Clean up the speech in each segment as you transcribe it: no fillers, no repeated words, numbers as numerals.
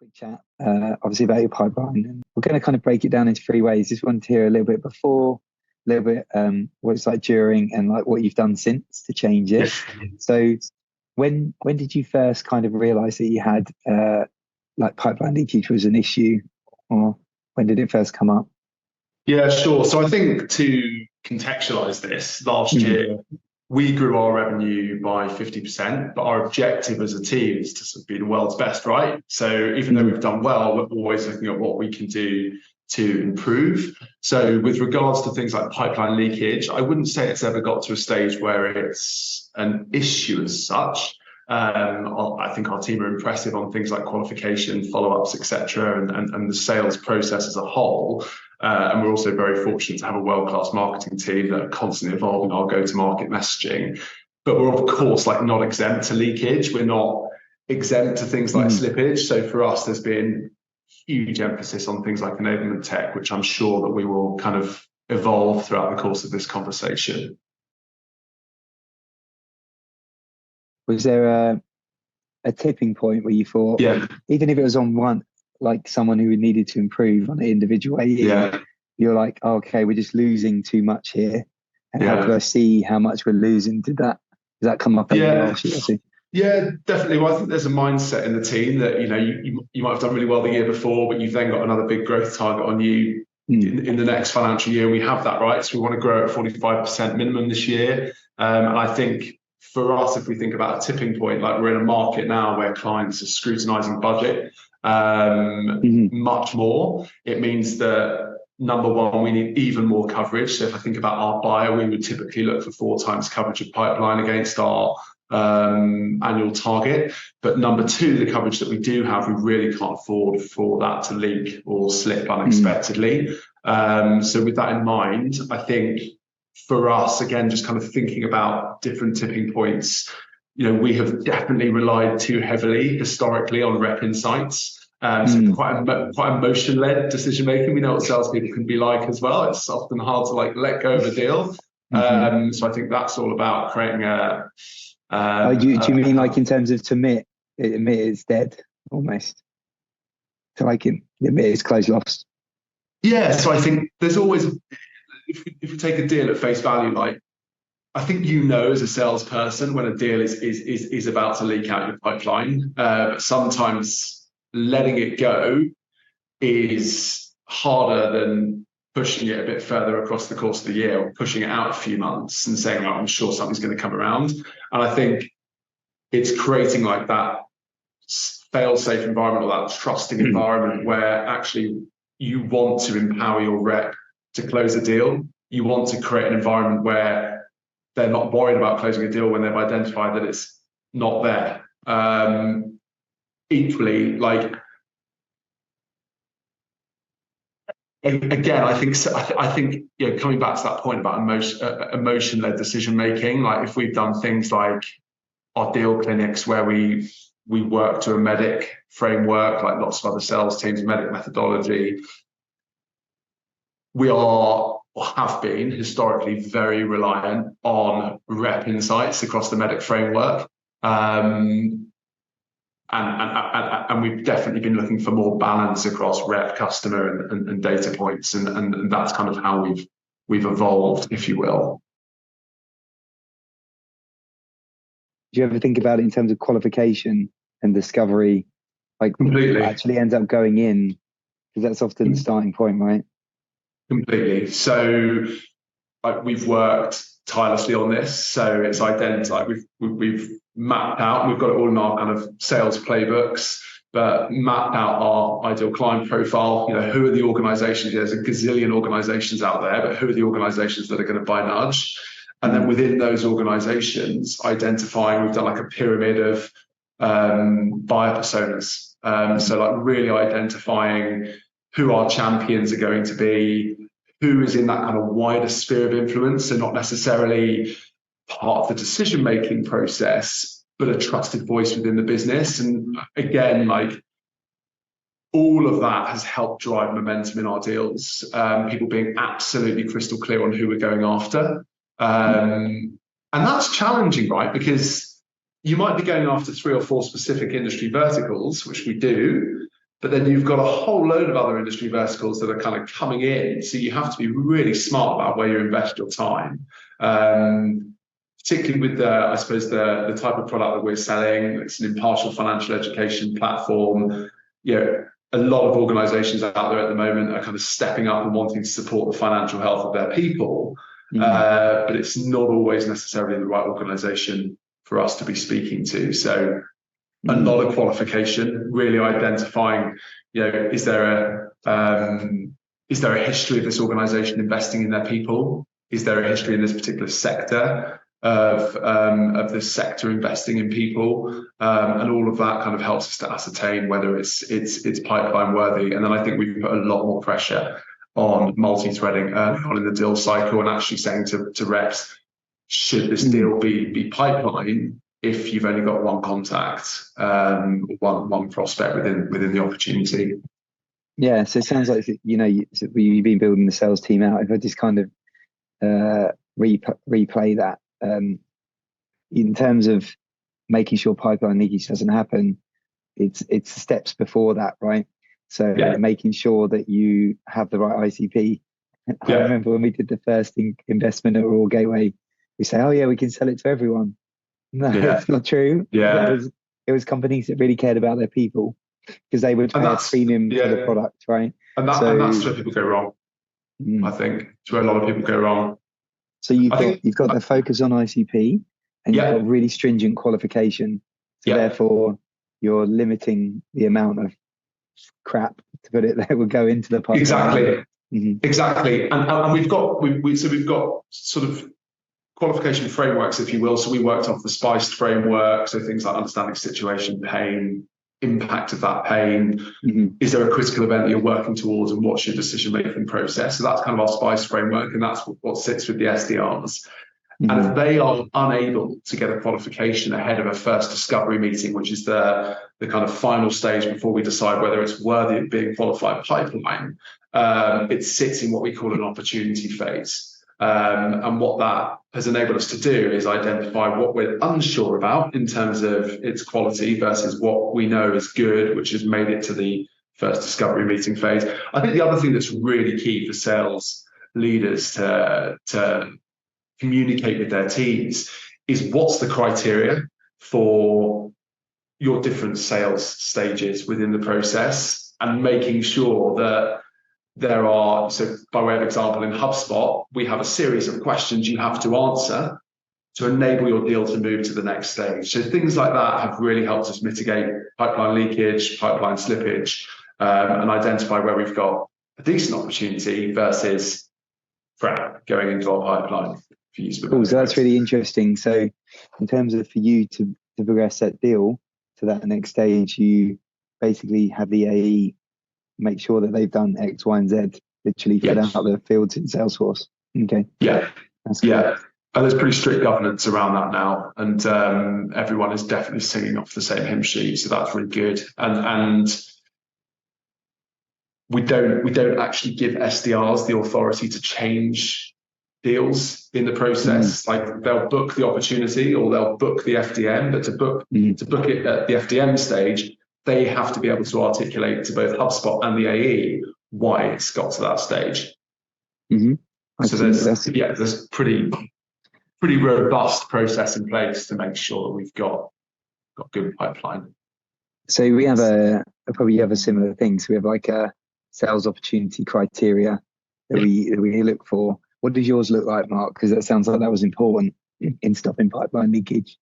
quick chat, obviously about your pipeline. And we're going to kind of break it down into three ways. Just wanted to hear a little bit before, a little bit what it's like during, and like what you've done since to change it. So when did you first kind of realize that you had like pipeline leakage was an issue, or when did it first come up? Yeah, sure. So I think to contextualize this, last year we grew our revenue by 50%, but our objective as a team is to sort of be the world's best, right? So even though we've done well, we're always looking at what we can do to improve. So with regards to things like pipeline leakage, I wouldn't say it's ever got to a stage where it's an issue as such. I think our team are impressive on things like qualification, follow-ups, etc., and the sales process as a whole. And we're also very fortunate to have a world-class marketing team that are constantly evolving our go-to-market messaging. But we're of course not exempt to leakage. We're not exempt to things like slippage. So for us, there's been huge emphasis on things like enablement tech, which I'm sure that we will kind of evolve throughout the course of this conversation. Was there a tipping point where you thought, even if it was on one, like someone who needed to improve on an individual way, you're like, oh, okay, we're just losing too much here, and how could I see how much we're losing? Does that come up? Yeah, definitely. Well, I think there's a mindset in the team that you might have done really well the year before, but you've then got another big growth target on you in the next financial year. And we have that, right? So we want to grow at 45% minimum this year. And I think for us, if we think about a tipping point, like we're in a market now where clients are scrutinizing budget much more. It means that number one, we need even more coverage. So if I think about our buyer, we would typically look for 4 times coverage of pipeline against our annual target. But number two, the coverage that we do have, we really can't afford for that to leak or slip unexpectedly. So with that in mind, I think for us, again, just kind of thinking about different tipping points, we have definitely relied too heavily historically on rep insights. So quite emotion-led decision making. We know what salespeople can be like as well. It's often hard to let go of a deal. So I think that's all about creating a. Do you mean like in terms of to admit it's dead almost? To admit it's closed lost. Yeah. So I think there's always, if we take a deal at face value, I think as a salesperson when a deal is about to leak out your pipeline. But sometimes letting it go is harder than pushing it a bit further across the course of the year, or pushing it out a few months and saying, I'm sure something's going to come around. And I think it's creating that fail-safe environment, or that trusting environment where actually you want to empower your rep to close a deal. You want to create an environment where they're not worried about closing a deal when they've identified that it's not there. Equally, again, I think coming back to that point about emotion-led decision making, if we've done things like our deal clinics where we work to a medic framework, like lots of other sales teams, medic methodology, we are or have been historically very reliant on rep insights across the medic framework. And we've definitely been looking for more balance across rep, customer, and data points, and that's kind of how we've evolved, if you will. Do you ever think about it in terms of qualification and discovery, completely actually ends up going in? Because that's often the starting point, right? Completely. So we've worked tirelessly on this. So it's identified. We've mapped out. We've got it all in our kind of sales playbooks, but mapped out our ideal client profile. Who are the organizations? There's a gazillion organizations out there, but who are the organizations that are going to buy Nudge? And then within those organizations, identifying, we've done a pyramid of buyer personas. So really identifying who our champions are going to be, who is in that kind of wider sphere of influence, so not necessarily part of the decision-making process, but a trusted voice within the business. And again, all of that has helped drive momentum in our deals. People being absolutely crystal clear on who we're going after. And that's challenging, right? Because you might be going after 3 or 4 specific industry verticals, which we do, but then you've got a whole load of other industry verticals that are kind of coming in. So you have to be really smart about where you invest your time. Particularly with I suppose the type of product that we're selling. It's an impartial financial education platform. A lot of organizations out there at the moment are kind of stepping up and wanting to support the financial health of their people. But it's not always necessarily the right organization for us to be speaking to. So a lot of qualification, really identifying, is there a history of this organization investing in their people? Is there a history in this particular sector of this sector investing in people? And all of that kind of helps us to ascertain whether it's pipeline worthy. And then I think we put a lot more pressure on multi-threading early on in the deal cycle and actually saying to reps, should this deal be pipeline if you've only got one contact, one prospect within the opportunity? Yeah, so it sounds like you've been building the sales team out. If I just kind of replay that, in terms of making sure pipeline leakage doesn't happen, it's steps before that, right? So making sure that you have the right ICP. I remember when we did the first investment at Raw Gateway, we say, oh yeah, we can sell it to everyone. No, it's not true. It was companies that really cared about their people because they would pay a premium for the product, right? And that's where people go wrong. I think it's where a lot of people go wrong. So you've got the focus on ICP and you've got really stringent qualification. So therefore you're limiting the amount of crap, to put it, that will go into the pipeline. Exactly. And we've got sort of qualification frameworks, if you will. So we worked off the SPICED framework. So things like understanding situation, pain, impact of that pain. Is there a critical event that you're working towards, and what's your decision-making process? So that's kind of our SPICE framework, and that's what sits with the SDRs. And if they are unable to get a qualification ahead of a first discovery meeting, which is the kind of final stage before we decide whether it's worthy of being qualified pipeline, it sits in what we call an opportunity phase. And what that has enabled us to do is identify what we're unsure about in terms of its quality versus what we know is good, which has made it to the first discovery meeting phase. I think the other thing that's really key for sales leaders to communicate with their teams is what's the criteria for your different sales stages within the process, and making sure that there are, so by way of example, in HubSpot, we have a series of questions you have to answer to enable your deal to move to the next stage. So things like that have really helped us mitigate pipeline leakage, pipeline slippage, and identify where we've got a decent opportunity versus crap going into our pipeline. Cool, so that's really interesting. So in terms of for you to progress that deal to that next stage, you basically have the AE make sure that they've done X, Y, and Z, literally fill out the fields in Salesforce. Okay. That's cool. And there's pretty strict governance around that now, and everyone is definitely singing off the same hymn sheet, so that's really good. And we don't actually give SDRs the authority to change deals in the process. Like they'll book the opportunity or they'll book the FDM, but to book it at the FDM stage, they have to be able to articulate to both HubSpot and the AE why it's got to that stage. So there's pretty robust process in place to make sure that we've got good pipeline. So we have probably have a similar thing. So we have like a sales opportunity criteria that we look for. What does yours look like, Mark? Because that sounds like that was important in stopping pipeline leakage.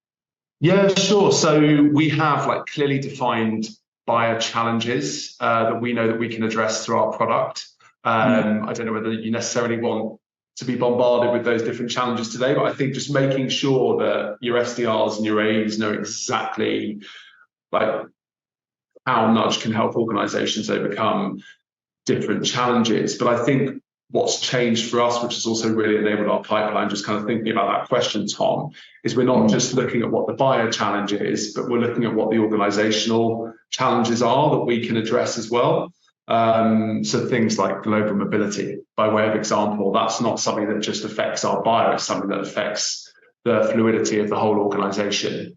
Yeah, sure. So we have like clearly defined buyer challenges that we know that we can address through our product. I don't know whether you necessarily want to be bombarded with those different challenges today, but I think just making sure that your SDRs and your AEs know exactly like how Nudge can help organizations overcome different challenges. But I think what's changed for us, which has also really enabled our pipeline, just kind of thinking about that question, Tom, is we're not just looking at what the buyer challenge is, but we're looking at what the organizational challenges are that we can address as well. So things like global mobility, by way of example, that's not something that just affects our buyer, it's something that affects the fluidity of the whole organization.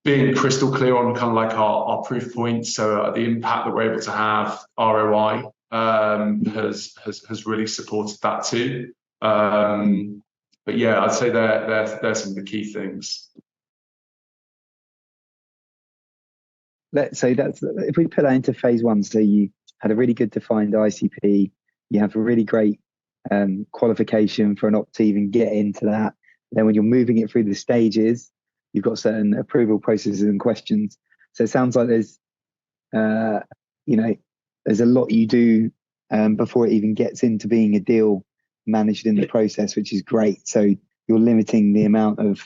being crystal clear on kind of like our proof points, so the impact that we're able to have, ROI, has really supported that too. But yeah, I'd say they're some of the key things. Let's say that's, if we put that into phase one, so you had a really good defined ICP, you have a really great qualification for an opt to even get into that. Then when you're moving it through the stages, you've got certain approval processes and questions. So it sounds like there's, there's a lot you do before it even gets into being a deal managed in the process, which is great. So you're limiting the amount of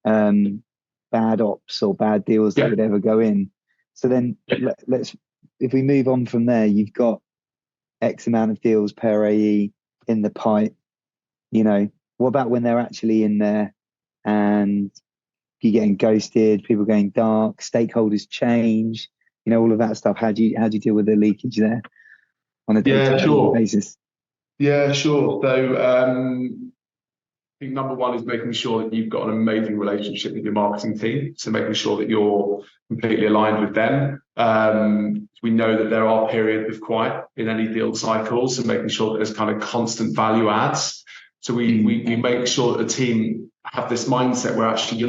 bad ops or bad deals that would ever go in. So then let's, if we move on from there, you've got X amount of deals per AE in the pipe. What about when they're actually in there and you're getting ghosted, people going dark, stakeholders change, all of that stuff? How do you deal with the leakage there on a day-to-day basis? Yeah, sure. So I think number one is making sure that you've got an amazing relationship with your marketing team. So making sure that you're completely aligned with them. We know that there are periods of quiet in any deal cycle, so making sure that there's kind of constant value adds. So we make sure that the team have this mindset where actually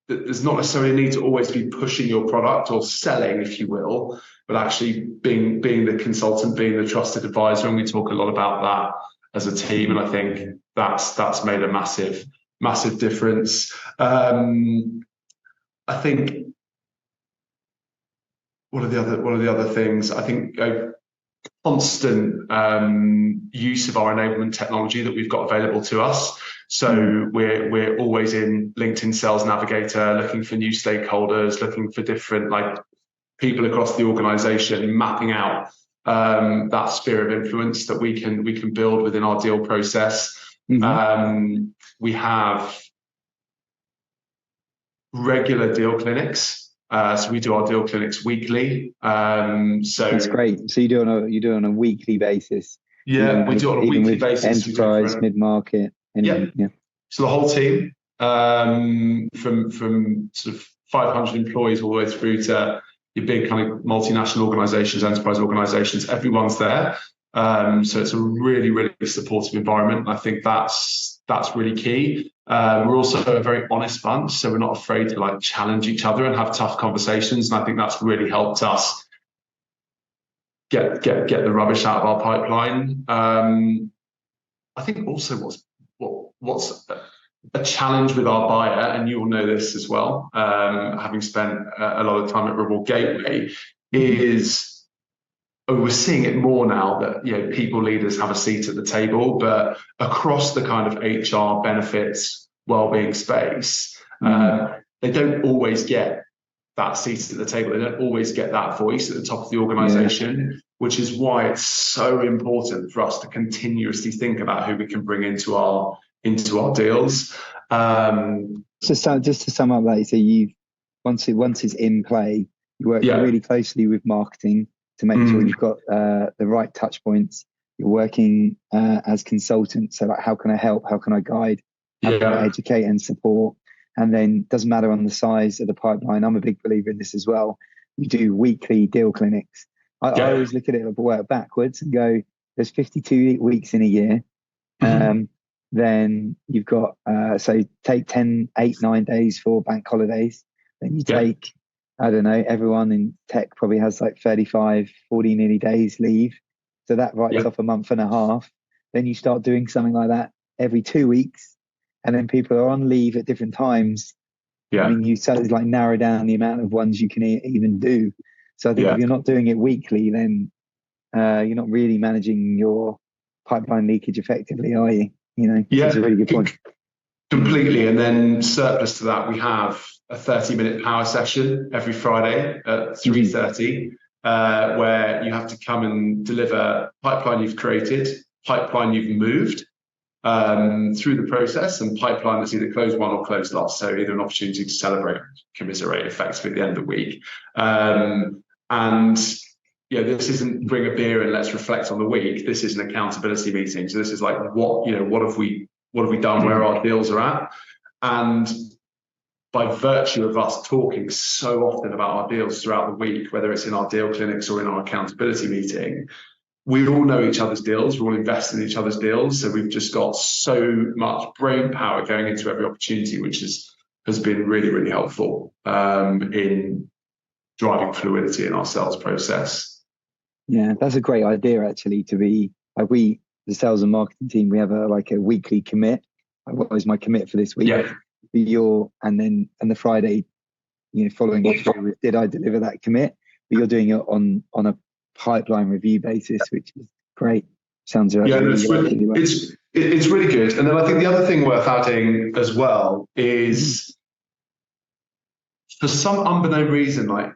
there's not necessarily a need to always be pushing your product or selling, if you will, but actually being the consultant, being the trusted advisor. And we talk a lot about that as a team, and I think that's made a massive difference. I think one of the other things, I think constant use of our enablement technology that we've got available to us. So we're always in LinkedIn Sales Navigator, looking for new stakeholders, looking for different people across the organization, mapping out that sphere of influence that we can build within our deal process. We have regular deal clinics. So we do our deal clinics weekly. So that's great. So you do on a weekly basis. Yeah, we do it on a weekly basis. Enterprise, mid-market. So the whole team, from sort of 500 employees all the way through to your big kind of multinational organizations, enterprise organizations, everyone's there. So it's a really, really supportive environment. I think that's really key. We're also a very honest bunch, so we're not afraid to challenge each other and have tough conversations. And I think that's really helped us get the rubbish out of our pipeline. I think also what's a challenge with our buyer, and you will know this as well, having spent a lot of time at Reward Gateway, is we're seeing it more now that people leaders have a seat at the table, but across the kind of HR benefits wellbeing space, they don't always get that seat at the table. They don't always get that voice at the top of the organization, which is why it's so important for us to continuously think about who we can bring into our deals. So just to sum up that, so once it's in play, you work really closely with marketing to make sure you've got the right touch points. You're working as consultants, so how can I help? How can I guide? How can I educate and support? And then doesn't matter on the size of the pipeline. I'm a big believer in this as well. You do weekly deal clinics. I always look at it and work backwards and go, there's 52 weeks in a year. Then you've got, so take 9 days for bank holidays. Then you take, I don't know, everyone in tech probably has 35, 40 nearly days leave. So that writes off a month and a half. Then you start doing something like that every 2 weeks. And then people are on leave at different times. I mean, you sort of narrow down the amount of ones you can even do. So I think if you're not doing it weekly, then you're not really managing your pipeline leakage effectively, are you? That's a really good point. Completely. And then surplus to that, we have a 30-minute power session every Friday at 3:30, where you have to come and deliver pipeline you've created, pipeline you've moved through the process, and pipeline that's either closed won or closed lost. So either an opportunity to celebrate, commiserate effectively at the end of the week. And this isn't bring a beer and let's reflect on the week. This is an accountability meeting. So this is what have we done, where our deals are at. And by virtue of us talking so often about our deals throughout the week, whether it's in our deal clinics or in our accountability meeting, we all know each other's deals, we're all invested in each other's deals. So we've just got so much brain power going into every opportunity, which has been really, really helpful in driving fluidity in our sales process. Yeah, that's a great idea, actually, to be like the sales and marketing team, we have a weekly commit. Like, what was my commit for this week? Yeah. And the Friday, following it through with, did I deliver that commit? But you're doing it on a pipeline review basis, which is great. Sounds right. Yeah, it's really good. And then I think the other thing worth adding as well is, for some unbeknown reason, well,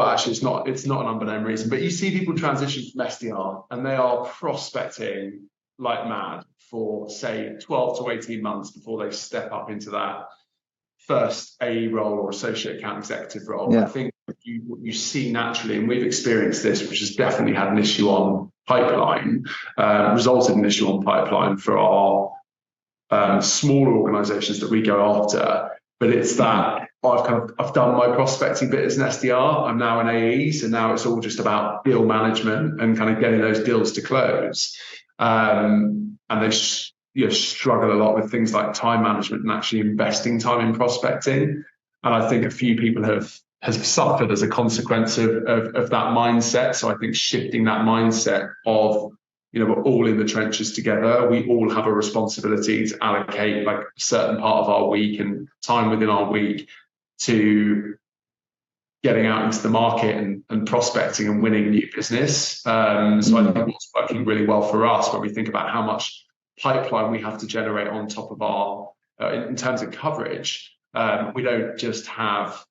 actually, it's not an unbeknown reason, but you see people transition from SDR and they are prospecting like mad for, say, 12 to 18 months before they step up into that first AE role or associate account executive role. Yeah. I think what you see naturally, and we've experienced this, which has definitely had an issue on pipeline, resulted in an issue on pipeline for our smaller organizations that we go after. But it's that I've done my prospecting bit as an SDR. I'm now an AE, so now it's all just about deal management and kind of getting those deals to close. And they struggle a lot with things like time management and actually investing time in prospecting. And I think a few people have suffered as a consequence of that mindset. So I think shifting that mindset of, we're all in the trenches together. We all have a responsibility to allocate like a certain part of our week and time within our week to getting out into the market and prospecting and winning new business. So I think what's working really well for us when we think about how much pipeline we have to generate on top of our, in terms of coverage, we don't just have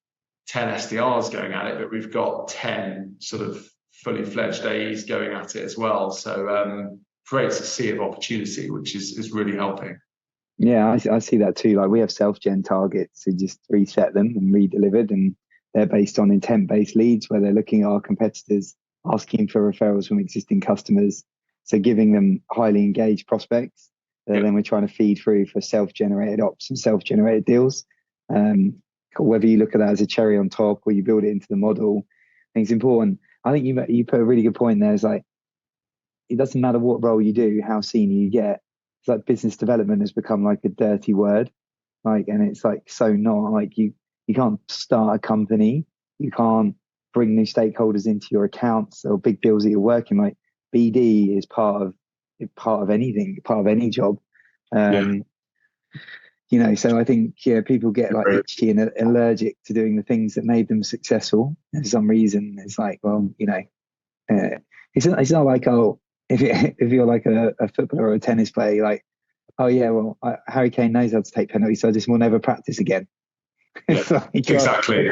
10 SDRs going at it, but we've got 10 sort of fully fledged AEs going at it as well. So creates a sea of opportunity, which is really helping. Yeah, I see that too. Like, we have self-gen targets, so just reset them and re-delivered, and they're based on intent-based leads where they're looking at our competitors, asking for referrals from existing customers. So giving them highly engaged prospects. Then we're trying to feed through for self-generated ops and self-generated deals. Whether you look at that as a cherry on top or you build it into the model, I think it's important. I think you put a really good point there. It's like, it doesn't matter what role you do, how senior you get. It's like business development has become like a dirty word. And it's like, so not like you can't start a company. You can't bring new stakeholders into your accounts or big deals that you're working. Like, BD is part of anything, part of any job. So I think, people get like itchy and allergic to doing the things that made them successful. And for some reason, it's like, well, it's not like, oh, if you're like a footballer or a tennis player, you're like, oh yeah, well, Harry Kane knows how to take penalties, so I just will never practice again. Yeah, like, exactly.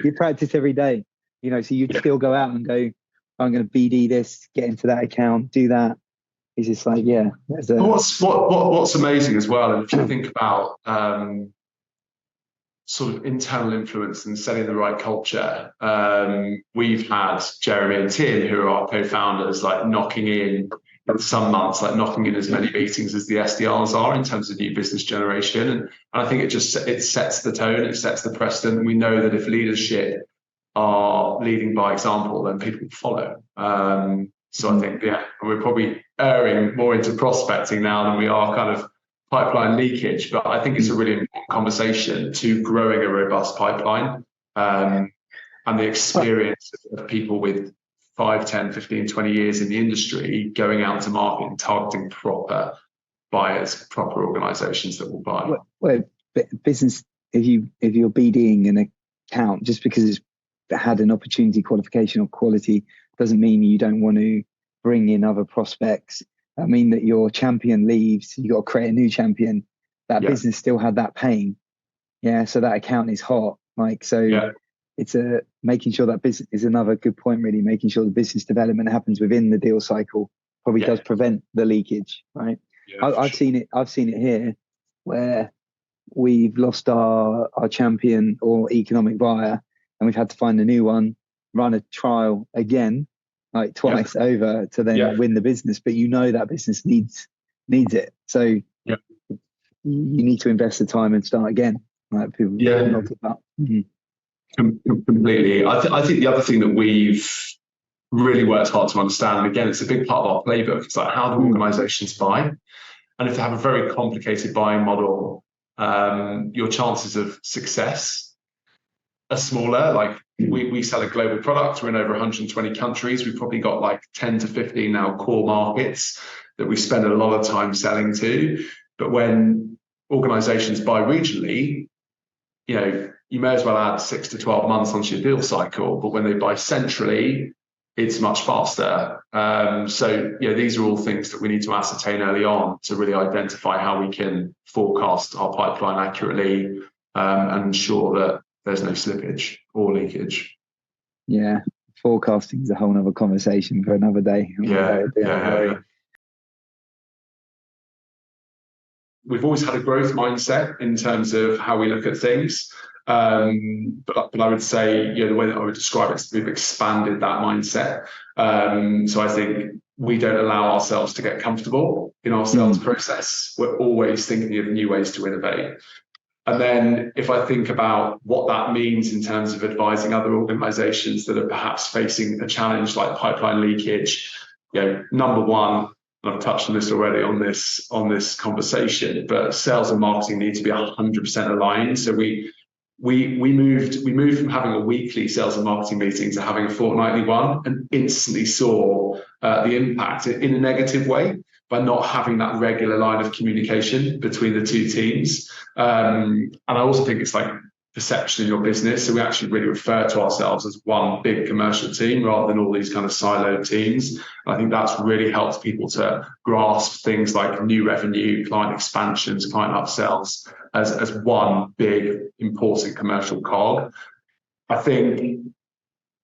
You practice every day, so you'd still go out and go, I'm going to BD this, get into that account, do that. It's just like, what's amazing as well, and if you think about sort of internal influence and setting the right culture, we've had Jeremy and Tim, who are our co-founders, like knocking in some months, like knocking in as many meetings as the SDRs are in terms of new business generation. And I think it sets the tone, it sets the precedent. We know that if leadership are leading by example, then people follow. So I think, we're probably erring more into prospecting now than we are kind of pipeline leakage, but I think it's a really important conversation to growing a robust pipeline, and the experience of people with 5, 10, 15, 20 years in the industry going out to market and targeting proper buyers, proper organizations that will buy. Well, business, if you're BDing an account, just because it's had an opportunity, qualification or quality, doesn't mean you don't want to bring in other prospects. I mean that your champion leaves, you got to create a new champion. That business still had that pain. So that account is hot. It's making sure that business is another good point, really, making sure the business development happens within the deal cycle probably does prevent the leakage, right? I've seen it here where we've lost our champion or economic buyer and we've had to find a new one, run a trial again, like twice over to then win the business. But that business needs it. So you need to invest the time and start again. like people Yeah. not about. Completely. I think the other thing that we've really worked hard to understand, and again, it's a big part of our playbook, it's like, how do organizations buy? And if they have a very complicated buying model, your chances of success are smaller. Like we sell a global product, we're in over 120 countries. We've probably got like 10 to 15 now core markets that we spend a lot of time selling to. But when organizations buy regionally, you may as well add 6 to 12 months onto your deal cycle. But when they buy centrally, it's much faster. So these are all things that we need to ascertain early on to really identify how we can forecast our pipeline accurately, and ensure that there's no slippage or leakage. Yeah, forecasting is a whole other conversation for another day. Yeah. We've always had a growth mindset in terms of how we look at things. But I would say, the way that I would describe it is we've expanded that mindset. So I think we don't allow ourselves to get comfortable in our sales process. We're always thinking of new ways to innovate. And then if I think about what that means in terms of advising other organizations that are perhaps facing a challenge like pipeline leakage, number one, and I've touched on this already on this conversation, but sales and marketing need to be 100% aligned. So we moved from having a weekly sales and marketing meeting to having a fortnightly one, and instantly saw the impact in a negative way by not having that regular line of communication between the two teams. And I also think it's like perception in your business. So we actually really refer to ourselves as one big commercial team rather than all these kind of siloed teams. And I think that's really helped people to grasp things like new revenue, client expansions, client upsells as one big important commercial cog. I think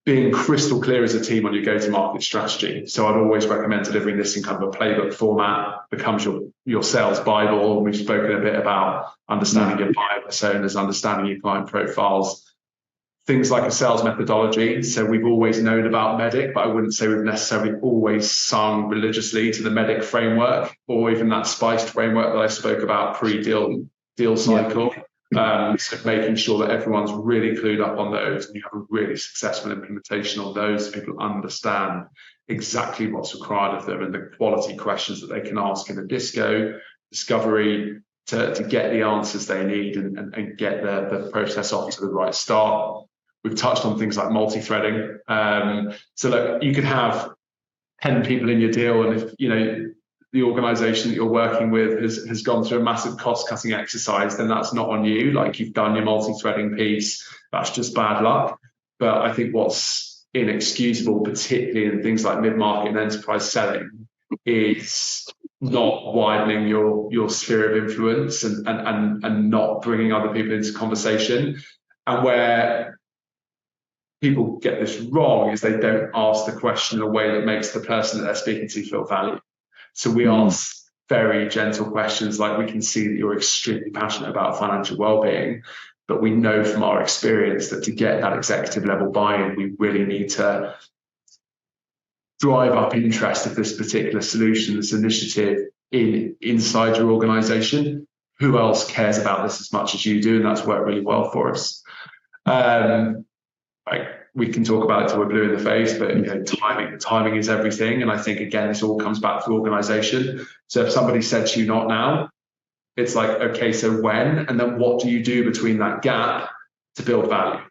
being crystal clear as a team on your go-to-market strategy. So I'd always recommend delivering this in kind of a playbook format, becomes your sales Bible. We've spoken a bit about understanding your buyer personas, understanding your client profiles, things like a sales methodology. So we've always known about MEDDIC, but I wouldn't say we've necessarily always sung religiously to the MEDDIC framework, or even that spiced framework that I spoke about pre-deal cycle. So making sure that everyone's really clued up on those and you have a really successful implementation on those, so people understand exactly what's required of them and the quality questions that they can ask in the discovery to get the answers they need and get the process off to the right start. We've touched on things like multi-threading. So look, you could have 10 people in your deal, and if the organization that you're working with has gone through a massive cost-cutting exercise, then that's not on you. Like, you've done your multi-threading piece, that's just bad luck. But I think what's inexcusable, particularly in things like mid-market and enterprise selling, is not widening your sphere of influence and not bringing other people into conversation. And where people get this wrong is they don't ask the question in a way that makes the person that they're speaking to feel valued. So we ask very gentle questions like, we can see that you're extremely passionate about financial well-being, but we know from our experience that to get that executive level buy-in, we really need to drive up interest of this particular solution, this initiative inside your organization. Who else cares about this as much as you do? And that's worked really well for us. We can talk about it till we're blue in the face, but timing is everything. And I think, again, this all comes back to organization. So if somebody said to you, not now, it's like, okay, so when? And then what do you do between that gap to build value?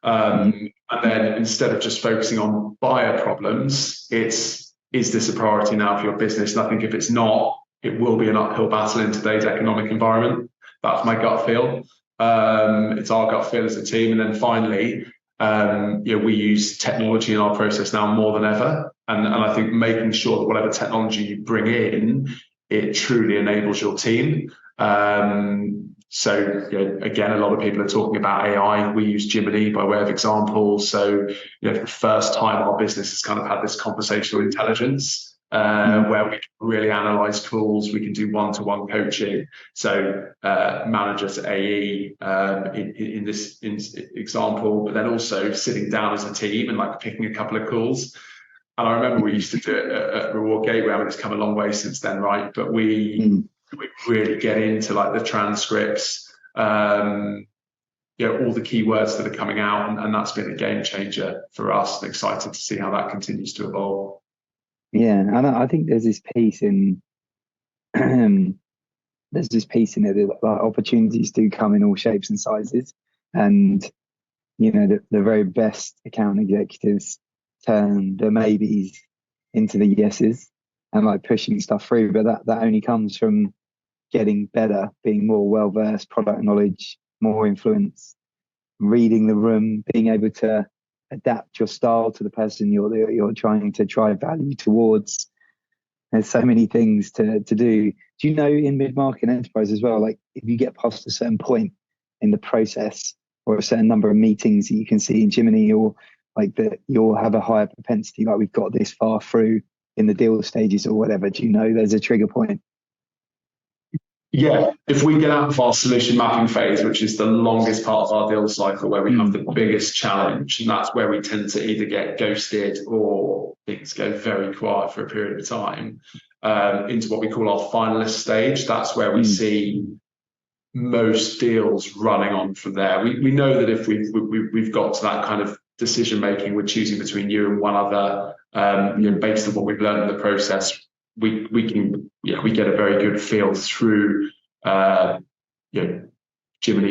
And then instead of just focusing on buyer problems, is this a priority now for your business? And I think if it's not, it will be an uphill battle in today's economic environment. That's my gut feel. It's our gut feel as a team. And then finally, we use technology in our process now more than ever. And I think making sure that whatever technology you bring in, it truly enables your team. So again, a lot of people are talking about AI. We use Jiminny by way of example. So for the first time, our business has kind of had this conversational intelligence where we can really analyze calls. We can do one-to-one coaching. So manager to AE in this example, but then also sitting down as a team and like picking a couple of calls. And I remember we used to do it at Reward Gateway. I mean, it's come a long way since then, right? But we really get into like the transcripts, all the keywords that are coming out, and that's been a game changer for us, and excited to see how that continues to evolve. Yeah, and I think there's this piece in it that like, opportunities do come in all shapes and sizes, and the very best account executives turn the maybes into the yeses and like pushing stuff through, but that only comes from getting better, being more well versed, product knowledge, more influence, reading the room, being able to adapt your style to the person you're trying to drive value towards. There's so many things to do. Do you know in mid-market enterprise as well, like if you get past a certain point in the process or a certain number of meetings that you can see in Jiminny, or like that you'll have a higher propensity, like we've got this far through in the deal stages or whatever. Do you know there's a trigger point? Yeah, if we get out of our solution mapping phase, which is the longest part of our deal cycle, where we have the biggest challenge, and that's where we tend to either get ghosted or things go very quiet for a period of time, into what we call our finalist stage. That's where we see most deals running on from there. We know that if we've got to that kind of decision making, we're choosing between you and one other, based on what we've learned in the process, we get a very good feel through Jiminny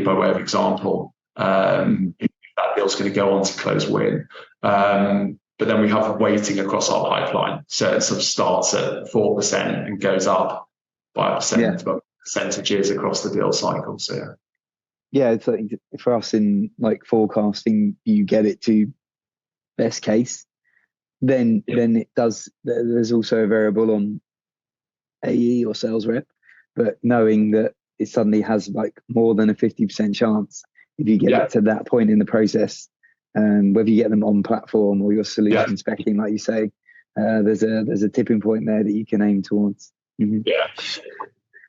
by way of example, if that deal's going to go on to close win. But then we have weighting across our pipeline, so it sort of starts at 4% and goes up by percentages across the deal cycle. So it's like for us in like forecasting, you get it to best case. Then it does. There's also a variable on AE or sales rep, but knowing that it suddenly has like more than a 50% chance if you get it to that point in the process, whether you get them on platform or your solution specing, like you say, there's a tipping point there that you can aim towards. Mm-hmm. Yeah.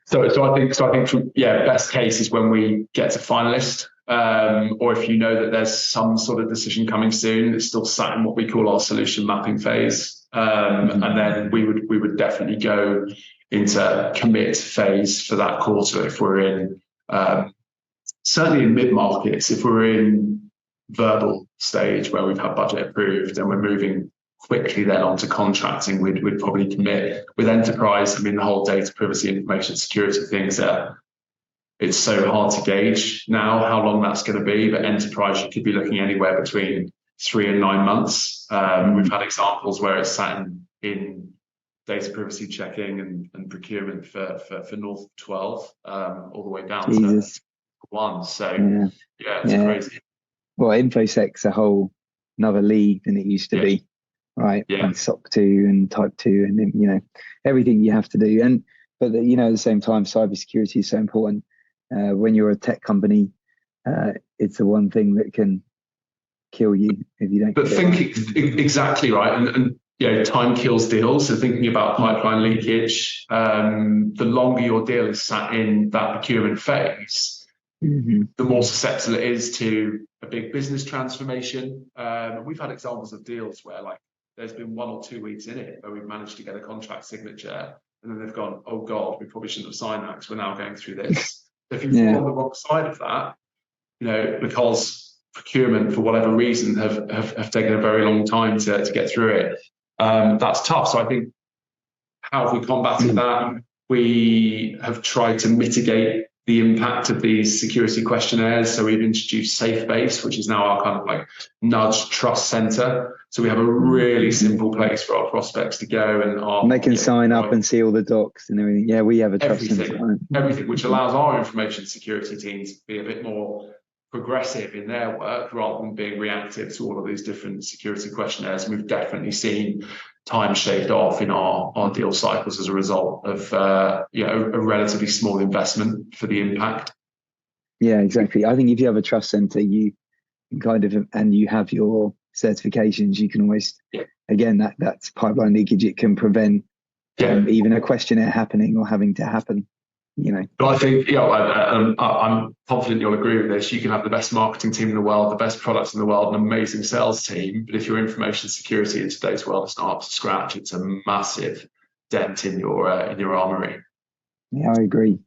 So I think from best case is when we get to finalist. Or if you know that there's some sort of decision coming soon, it's still sat in what we call our solution mapping phase, and then we would definitely go into commit phase for that quarter if we're in certainly in mid markets. If we're in verbal stage where we've had budget approved and we're moving quickly then onto contracting, we'd probably commit. With enterprise, I mean, the whole data privacy, information security things are. It's so hard to gauge now how long that's going to be, but enterprise, you could be looking anywhere between 3 and 9 months. We've had examples where it's sat in data privacy checking and procurement for north of 12, all the way down to 1. So it's crazy. Well, InfoSec's a whole another league than it used to be, right? Yeah. And SOC 2 and Type 2 and then, everything you have to do. But at the same time, cybersecurity is so important. When you're a tech company, it's the one thing that can kill you if you don't. But exactly right, and time kills deals. So thinking about pipeline leakage, the longer your deal is sat in that procurement phase, the more susceptible it is to a big business transformation. We've had examples of deals where like there's been 1 or 2 weeks in it where we've managed to get a contract signature, and then they've gone, oh God, we probably shouldn't have signed that because we're now going through this. If you fall on the wrong side of that, because procurement for whatever reason have taken a very long time to get through it, that's tough. So I think how have we combated that? We have tried to mitigate the impact of these security questionnaires. So we've introduced Safe Base, which is now our kind of like nudge trust center. So we have a really simple place for our prospects to go, and they can sign up and see all the docs and everything. Yeah, we have a trust center. Everything, which allows our information security teams to be a bit more progressive in their work rather than being reactive to all of these different security questionnaires. And we've definitely seen time shaved off in our deal cycles as a result of a relatively small investment for the impact. Yeah, exactly. I think if you have a trust center, you kind of, and you have your certifications, you can always, again, that's pipeline leakage. It can prevent even a questionnaire happening or having to happen. But I think, I'm confident you'll agree with this. You can have the best marketing team in the world, the best products in the world, an amazing sales team, but if your information security in today's world is not up to scratch, it's a massive dent in your armory. Yeah, I agree.